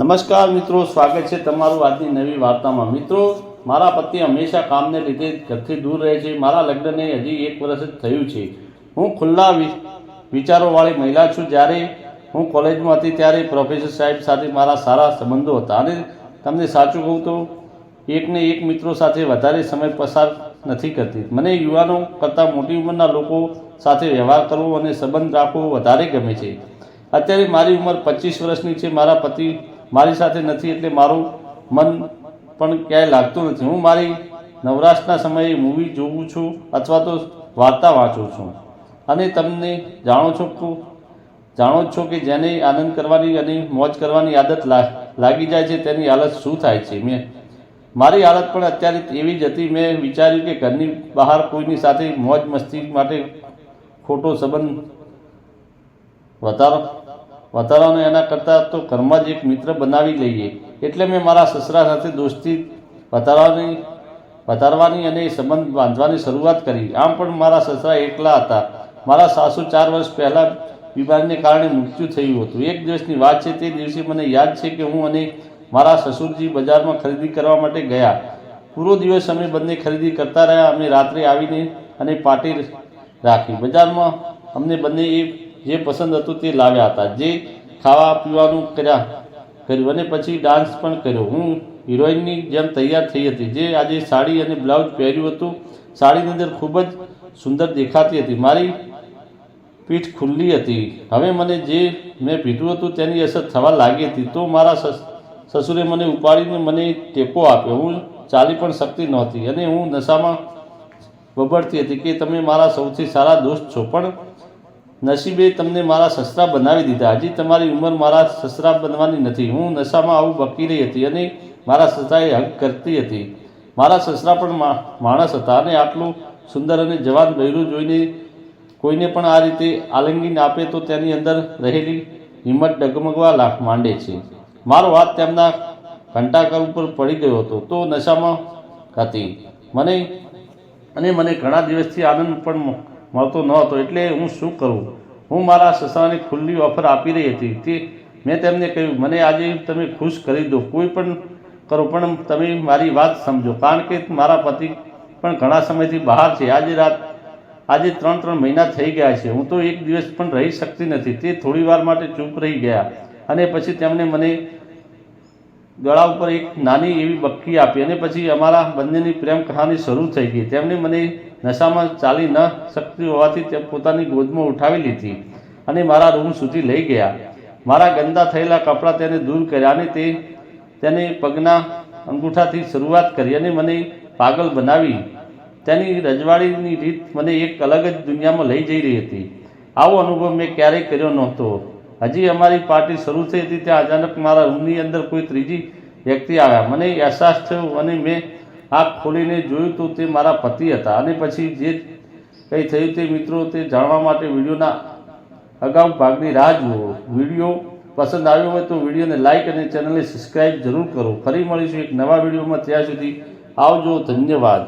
નમસ્કાર મિત્રો, સ્વાગત છે તમારું આજની નવી વાર્તામાં। મિત્રો, મારા પતિ હંમેશા કામને લીધે ઘરથી દૂર રહે છે। મારા લગ્નને હજી 1 વર્ષ જ થયું છે। હું ખુલ્લા વિચારોવાળી મહિલા છું। જ્યારે હું કોલેજમાં હતી ત્યારે પ્રોફેસર સાહેબ સાથે મારા સારા સંબંધો હતા અને તમને સાચું કહું તો એકને એક મિત્રો સાથે વધારે સમય પસાર નથી કરતી। મને યુવાનો કરતાં મોટી ઉંમરના લોકો સાથે વ્યવહાર કરવો અને સંબંધ રાખવો વધારે ગમે છે। અત્યારે મારી ઉંમર 25 વર્ષની છે। મારા પતિ મારી સાથે નથી એટલે મારું મન પણ ક્યાંય લાગતું નથી। હું મારી નવરાશના સમયે મૂવી જોઉં છું અથવા તો વાર્તા વાંચું છું। અને તમને જાણો છો કે જેને આનંદ કરવાની અને મોજ કરવાની આદત લાગી જાય છે તેની હાલત શું થાય છે। મારી હાલત પણ અત્યારે એવી જ હતી। મેં વિચાર્યું કે ઘરની બહાર કોઈની સાથે મોજ મસ્તી માટે ખોટો સંબંધ વધારવાનો એના કરતાં તો ઘરમાં જ એક મિત્ર બનાવી લઈએ। એટલે મેં મારા સસરા સાથે દોસ્તી વધારવાની અને સંબંધ બાંધવાની શરૂઆત કરી। આમ પણ મારા સસરા એકલા હતા। મારા સાસુ 4 વર્ષ પહેલાં બીમારીને કારણે મૃત્યુ થયું હતું। એક દિવસની વાત છે। તે દિવસે મને યાદ છે કે હું અને મારા સસુરજી બજારમાં ખરીદી કરવા માટે ગયા। પૂરો દિવસ અમે બંને ખરીદી કરતા રહ્યા। અમે રાત્રે આવીને અને પાર્ટી રાખી। બજારમાં અમને બંને જે પસંદ હતું તે લાવ્યા હતા। જે ખાવા પીવાનું કર્યું અને પછી ડાન્સ પણ કર્યો। હું હિરોઈનની જેમ તૈયાર થઈ હતી। જે આજે સાડી અને બ્લાઉઝ પહેર્યું હતું। સાડીની અંદર ખૂબ જ સુંદર દેખાતી હતી। મારી પીઠ ખુલ્લી હતી। હવે મને જે મેં પીધું હતું તેની અસર થવા લાગી હતી તો મારા સસુરે મને ઉપાડીને મને ટેકો આપ્યો। હું ચાલી પણ શકતી નહોતી અને હું નશામાં બબડતી હતી કે તમે મારા સૌથી સારા દોસ્ત છો, પણ નસીબે તમને મારા સસરા બનાવી દીધા। હજી તમારી ઉંમર મારા સસરા બનવાની નથી। હું નશામાં આવું બકી રહી હતી અને મારા સસરાએ હગ કરતી હતી। મારા સસરા પણ માણસ હતા અને આટલું સુંદર અને જવાન બૈરું જોઈને કોઈને પણ આ રીતે આલિંગન આપે તો તેની અંદર રહેલી હિંમત ડગમગવા માંડે છે। મારો હાથ તેમના ઘંટાકર ઉપર પડી ગયો હતો તો નશામાં હતી મને ઘણા દિવસથી આનંદ પણ મળતો ન હતો। એટલે હું શું કરું? હું મારા સસરાને ખુલ્લી ઓફર આપી રહી હતી। મેં તેમને કહ્યું, મને આજે તમે ખુશ કરી દો, કોઈ પણ કરો, પણ તમે મારી વાત સમજો, કારણ કે મારા પતિ પણ ઘણા સમયથી બહાર છે। આજે 3 મહિના થઈ ગયા છે। હું તો એક દિવસ પણ રહી શકતી નથી। તે થોડી વાર માટે ચૂપ રહી ગયા અને પછી તેમણે મને ગળા ઉપર એક નાની એવી બક્કી આપી અને પછી અમારા બંનેની પ્રેમ કહાની શરૂ થઈ ગઈ। તેમણે મને નશામાં ચાલી ન શકતી હોવાથી પોતાની ગોદમાં ઉઠાવી લીધી અને મારા રૂમ સુધી લઈ ગયા। મારા ગંદા થયેલા કપડાં તેને દૂર કર્યા અને તેને પગના અંગૂઠાથી શરૂઆત કરી અને મને પાગલ બનાવી। તેની રજવાડીની રીત મને એક અલગ જ દુનિયામાં લઈ જઈ રહી હતી। આવો અનુભવ મેં ક્યારેય કર્યો નહોતો। હજી અમારી પાર્ટી શરૂ થઈ હતી ત્યાં અચાનક મારા રૂમની અંદર કોઈ ત્રીજી વ્યક્તિ આવ્યા। મને અહેસાસ થયો અને મેં આંખ ખોલીને જોયું તો તે મારા પતિ હતા। અને પછી જે કંઈ થયું તે મિત્રો તે જાણવા માટે વિડીયોના અગાઉ ભાગની રાહ જુઓ। વિડીયો પસંદ આવ્યો હોય તો વિડીયોને લાઇક અને ચેનલને સબસ્ક્રાઈબ જરૂર કરો। ફરી મળીશું એક નવા વિડીયોમાં। ત્યાં સુધી આવજો, ધન્યવાદ।